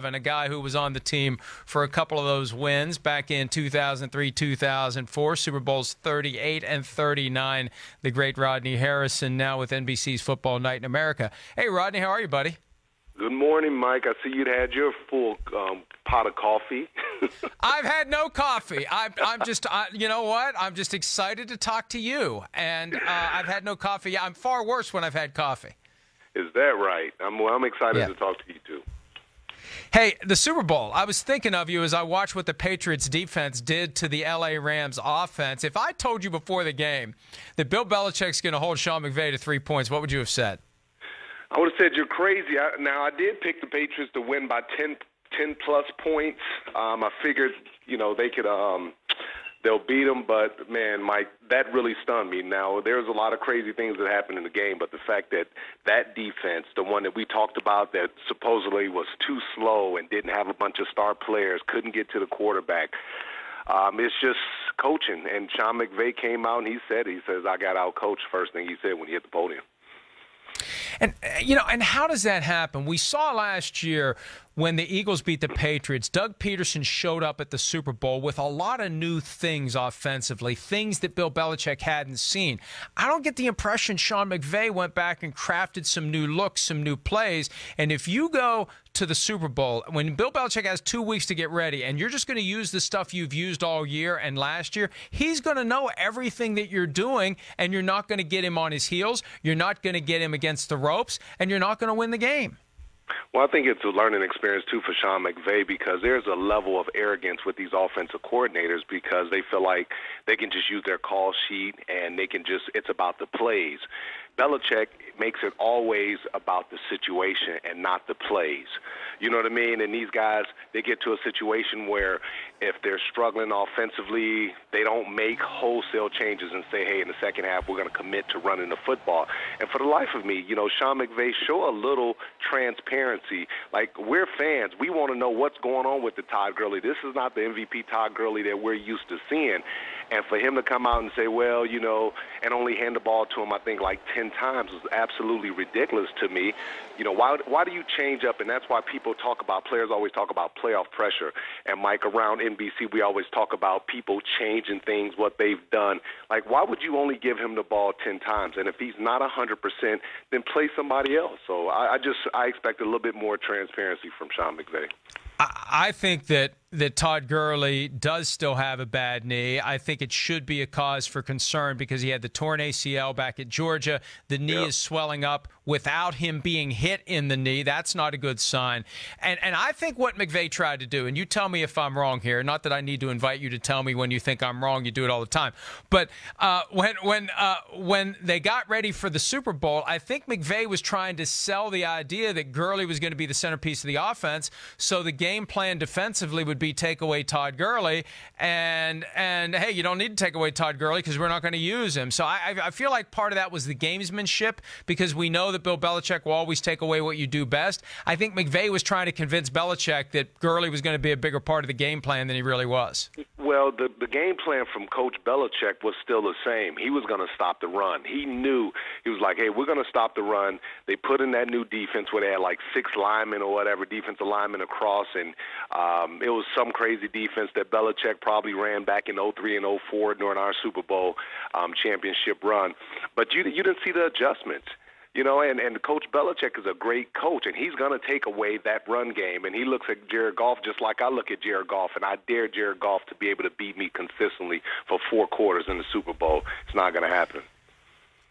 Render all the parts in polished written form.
7, a guy who was on the team for a couple of those wins back in 2003, 2004, Super Bowls 38 and 39. The great Rodney Harrison, now with NBC's Football Night in America. Hey, Rodney, how are you, buddy? Good morning, Mike. I see you'd had your full pot of coffee. I've had no coffee. I'm just, you know what? I'm just excited to talk to you. And I've had no coffee. I'm far worse when I've had coffee. Is that right? I'm excited to talk to you, too. Hey, the Super Bowl, I was thinking of you as I watched what the Patriots defense did to the L.A. Rams offense. If I told you before the game that Bill Belichick's going to hold Sean McVay to 3 points, what would you have said? I would have said you're crazy. Now, I did pick the Patriots to win by 10-plus points. I figured, they could they'll beat them. But, man, Mike, that really stunned me. Now, there's a lot of crazy things that happened in the game, but the fact that that defense, the one that we talked about that supposedly was too slow and didn't have a bunch of star players, couldn't get to the quarterback, it's just coaching. And Sean McVay came out and he says, I got out-coached, first thing he said when he hit the podium. And, and how does that happen? We saw last year when the Eagles beat the Patriots, Doug Peterson showed up at the Super Bowl with a lot of new things offensively, things that Bill Belichick hadn't seen. I don't get the impression Sean McVay went back and crafted some new looks, some new plays. And if you go to the Super Bowl, when Bill Belichick has 2 weeks to get ready, and you're just going to use the stuff you've used all year and last year, he's going to know everything that you're doing, and you're not going to get him on his heels, you're not going to get him against the ropes, and you're not going to win the game. Well, I think it's a learning experience, too, for Sean McVay because there's a level of arrogance with these offensive coordinators because they feel like they can just use their call sheet and they can just – it's about the plays. Belichick makes it always about the situation and not the plays. You know what I mean? And these guys, they get to a situation where if they're struggling offensively, they don't make wholesale changes and say, hey, in the second half, we're going to commit to running the football. And for the life of me, Sean McVay, show a little transparency. Like, we're fans. We want to know what's going on with the Todd Gurley. This is not the MVP Todd Gurley that we're used to seeing. And for him to come out and say, well, and only hand the ball to him, I think, like 10 times was absolutely ridiculous to me. Why do you change up? And that's why players always talk about playoff pressure. And, Mike, around NBC, we always talk about people changing things, what they've done. Like, why would you only give him the ball 10 times? And if he's not 100%, then play somebody else. So I expect a little bit more transparency from Sean McVay. I think that Todd Gurley does still have a bad knee. I think it should be a cause for concern because he had the torn ACL back at Georgia. The knee is swelling up without him being hit in the knee. That's not a good sign. And I think what McVay tried to do, and you tell me if I'm wrong here, not that I need to invite you to tell me when you think I'm wrong, you do it all the time. But when they got ready for the Super Bowl, I think McVay was trying to sell the idea that Gurley was going to be the centerpiece of the offense, so the game plan defensively would be take away Todd Gurley, and hey, you don't need to take away Todd Gurley because we're not going to use him. So I feel like part of that was the gamesmanship because we know that Bill Belichick will always take away what you do best. I think McVay was trying to convince Belichick that Gurley was going to be a bigger part of the game plan than he really was. Well, the game plan from Coach Belichick was still the same. He was going to stop the run. He knew. He was like, hey, we're going to stop the run. They put in that new defense where they had like 6 linemen or whatever, defensive linemen across, and it was some crazy defense that Belichick probably ran back in 03 and 04 during our Super Bowl championship run. But you didn't see the adjustments. And Coach Belichick is a great coach, and he's going to take away that run game. And he looks at Jared Goff just like I look at Jared Goff, and I dare Jared Goff to be able to beat me consistently for 4 quarters in the Super Bowl. It's not going to happen.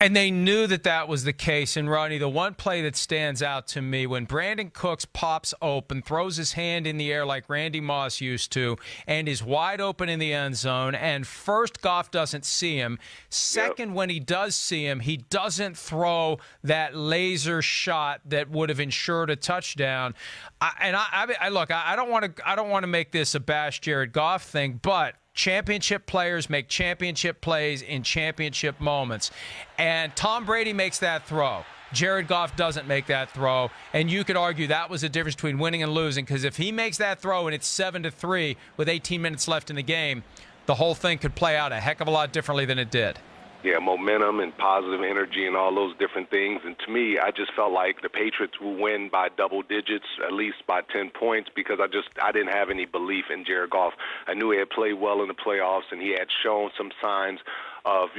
And they knew that that was the case. And, Rodney, the one play that stands out to me, when Brandon Cooks pops open, throws his hand in the air like Randy Moss used to, and is wide open in the end zone, and first, Goff doesn't see him. Second, when he does see him, he doesn't throw that laser shot that would have ensured a touchdown. Look, I don't want to make this a bash Jared Goff thing, but championship players make championship plays in championship moments. And Tom Brady makes that throw. Jared Goff doesn't make that throw. And you could argue that was the difference between winning and losing, because if he makes that throw and it's 7-3 with 18 minutes left in the game, the whole thing could play out a heck of a lot differently than it did. Yeah, momentum and positive energy and all those different things. And to me, I just felt like the Patriots will win by double digits, at least by 10 points, because I didn't have any belief in Jared Goff. I knew he had played well in the playoffs, and he had shown some signs of,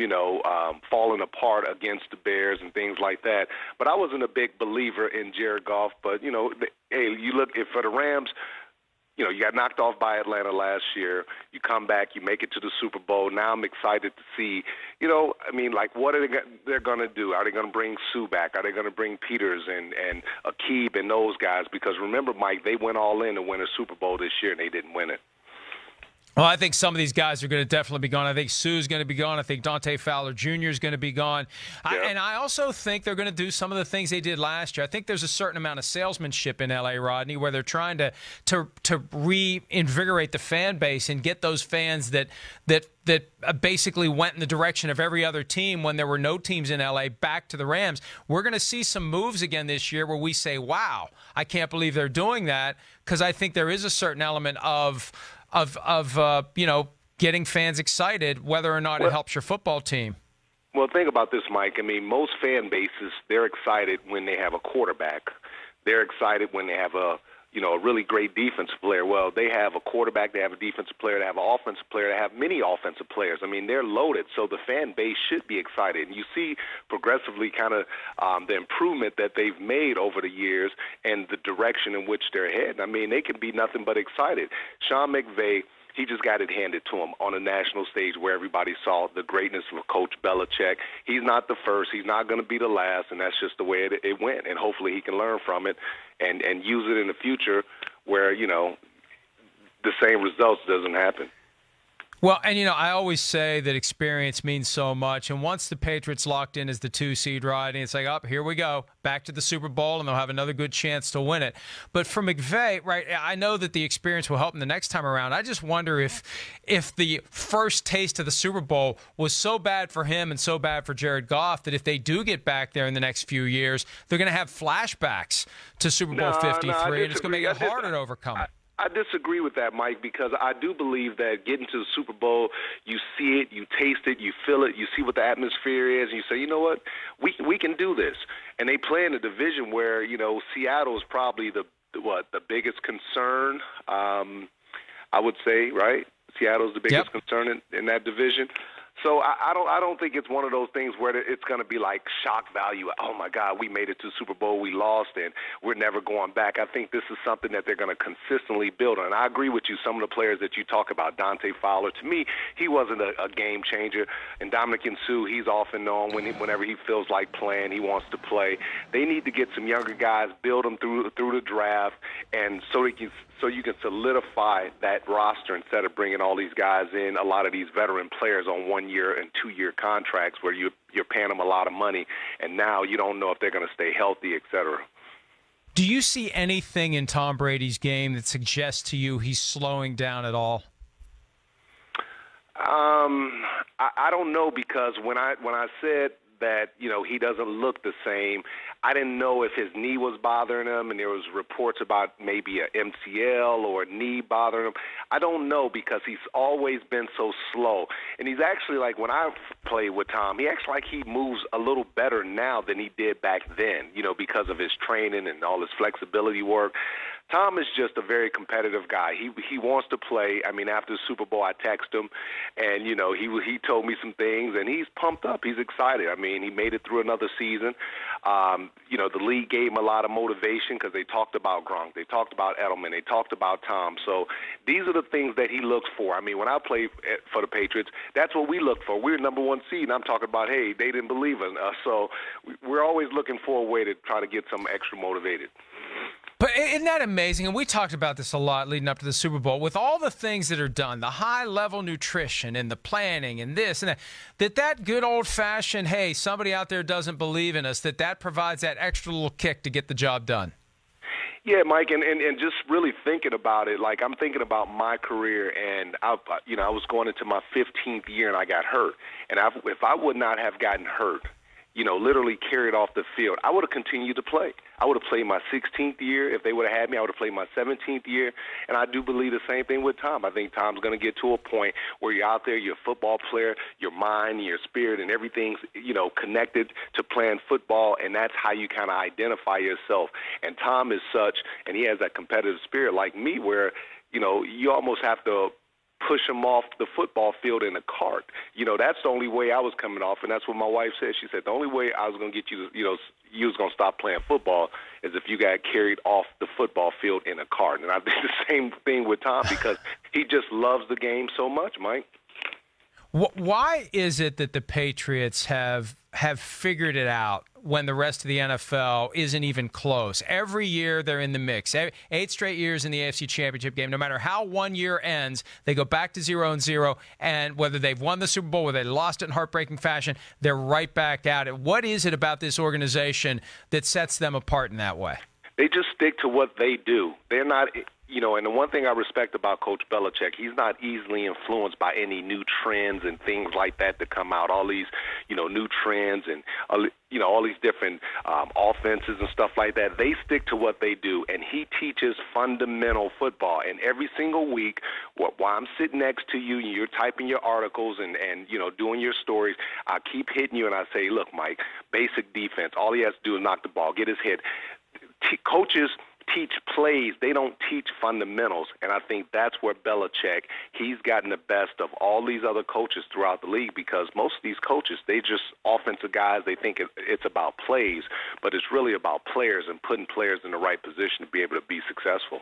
falling apart against the Bears and things like that. But I wasn't a big believer in Jared Goff. But, hey, you look for the Rams, you got knocked off by Atlanta last year. You come back, you make it to the Super Bowl. Now I'm excited to see, what are they're going to do? Are they going to bring Sue back? Are they going to bring Peters and Akib and those guys? Because remember, Mike, they went all in to win a Super Bowl this year, and they didn't win it. Well, I think some of these guys are going to definitely be gone. I think Sue's going to be gone. I think Dante Fowler Jr. is going to be gone. Yeah. And I also think they're going to do some of the things they did last year. I think there's a certain amount of salesmanship in L.A., Rodney, where they're trying to reinvigorate the fan base and get those fans that basically went in the direction of every other team when there were no teams in L.A. back to the Rams. We're going to see some moves again this year where we say, wow, I can't believe they're doing that, because I think there is a certain element of getting fans excited, whether or not it helps your football team. Well, think about this, Mike. Most fan bases, they're excited when they have a quarterback. They're excited when they have a really great defensive player. Well, they have a quarterback, they have a defensive player, they have an offensive player, they have many offensive players. They're loaded, so the fan base should be excited. And you see progressively kind of the improvement that they've made over the years and the direction in which they're heading. They can be nothing but excited. Sean McVay, he just got it handed to him on a national stage where everybody saw the greatness of Coach Belichick. He's not the first. He's not going to be the last, and that's just the way it went. And hopefully he can learn from it and use it in the future where, the same results doesn't happen. Well, and, I always say that experience means so much. And once the Patriots locked in as the 2 seed, Rodney, it's like, here we go, back to the Super Bowl, and they'll have another good chance to win it. But for McVay, right, I know that the experience will help him the next time around. I just wonder if the first taste of the Super Bowl was so bad for him and so bad for Jared Goff that if they do get back there in the next few years, they're going to have flashbacks to Super Bowl 53, and it's going to make it harder to overcome it. I disagree with that, Mike, because I do believe that getting to the Super Bowl, you see it, you taste it, you feel it, you see what the atmosphere is, and you say, you know what, we can do this. And they play in a division where, Seattle is probably the biggest concern, I would say, right? Seattle's the biggest concern in that division. So I don't think it's one of those things where it's going to be like shock value. Oh, my God, we made it to the Super Bowl, we lost, and we're never going back. I think this is something that they're going to consistently build on. And I agree with you, some of the players that you talk about, Dante Fowler, to me, he wasn't a game changer. And Dominican Sue, he's off and on. Whenever he feels like playing, he wants to play. They need to get some younger guys, build them through the draft, and so you can solidify that roster instead of bringing all these guys in, a lot of these veteran players on 1-year and 2-year contracts where you're paying them a lot of money, and now you don't know if they're going to stay healthy, et cetera. Do you see anything in Tom Brady's game that suggests to you he's slowing down at all? I don't know, because when I said that, he doesn't look the same, I didn't know if his knee was bothering him, and there was reports about maybe an MCL or a knee bothering him. I don't know, because he's always been so slow. And he's actually, like, when I played with Tom, he acts like he moves a little better now than he did back then, because of his training and all his flexibility work. Tom is just a very competitive guy. He wants to play. After the Super Bowl, I texted him, and, he told me some things, and he's pumped up. He's excited. He made it through another season. The league gave him a lot of motivation because they talked about Gronk. They talked about Edelman. They talked about Tom. So these are the things that he looks for. When I played for the Patriots, that's what we look for. We're number 1 seed, and I'm talking about, hey, they didn't believe in us. So we're always looking for a way to try to get some extra motivated. But isn't that amazing? And we talked about this a lot leading up to the Super Bowl. With all the things that are done, the high-level nutrition and the planning and this and that good old-fashioned, hey, somebody out there doesn't believe in us, that provides that extra little kick to get the job done. Yeah, Mike, and just really thinking about it, like I'm thinking about my career, and I was going into my 15th year and I got hurt. And if I would not have gotten hurt, literally carried off the field, I would have continued to play. I would have played my 16th year. If they would have had me, I would have played my 17th year. And I do believe the same thing with Tom. I think Tom's going to get to a point where you're out there, you're a football player, your mind, your spirit, and everything's, connected to playing football, and that's how you kind of identify yourself. And Tom is such, and he has that competitive spirit like me where, you almost have to push him off the football field in a cart. That's the only way I was coming off, and that's what my wife said. She said the only way I was going to get you to, you was going to stop playing football is if you got carried off the football field in a cart. And I think the same thing with Tom because he just loves the game so much, Mike. Why is it that the Patriots have figured it out when the rest of the NFL isn't even close? Every year they're in the mix. 8 straight years in the AFC Championship game. No matter how one year ends, they go back to 0-0, and whether they've won the Super Bowl, whether they lost it in heartbreaking fashion, they're right back at it. What is it about this organization that sets them apart in that way? They just stick to what they do. They're not, and the one thing I respect about Coach Belichick, he's not easily influenced by any new trends and things like that come out. All these, new trends and, all these different offenses and stuff like that. They stick to what they do, and he teaches fundamental football. And every single week, while I'm sitting next to you and you're typing your articles and doing your stories, I keep hitting you and I say, look, Mike, basic defense. All he has to do is knock the ball, get his head. Coaches teach plays. They don't teach fundamentals, and I think that's where Belichick, he's gotten the best of all these other coaches throughout the league because most of these coaches, they just offensive guys. They think it's about plays, but it's really about players and putting players in the right position to be able to be successful.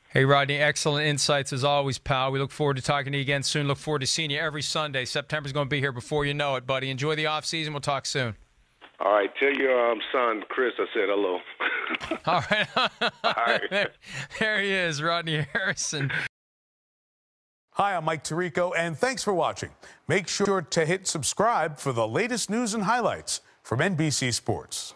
Hey, Rodney, excellent insights as always, pal. We look forward to talking to you again soon. Look forward to seeing you every Sunday. September's going to be here before you know it, buddy. Enjoy the offseason. We'll talk soon. All right, tell your son, Chris, I said hello. All right. All right. There he is, Rodney Harrison. Hi, I'm Mike Tirico, and thanks for watching. Make sure to hit subscribe for the latest news and highlights from NBC Sports.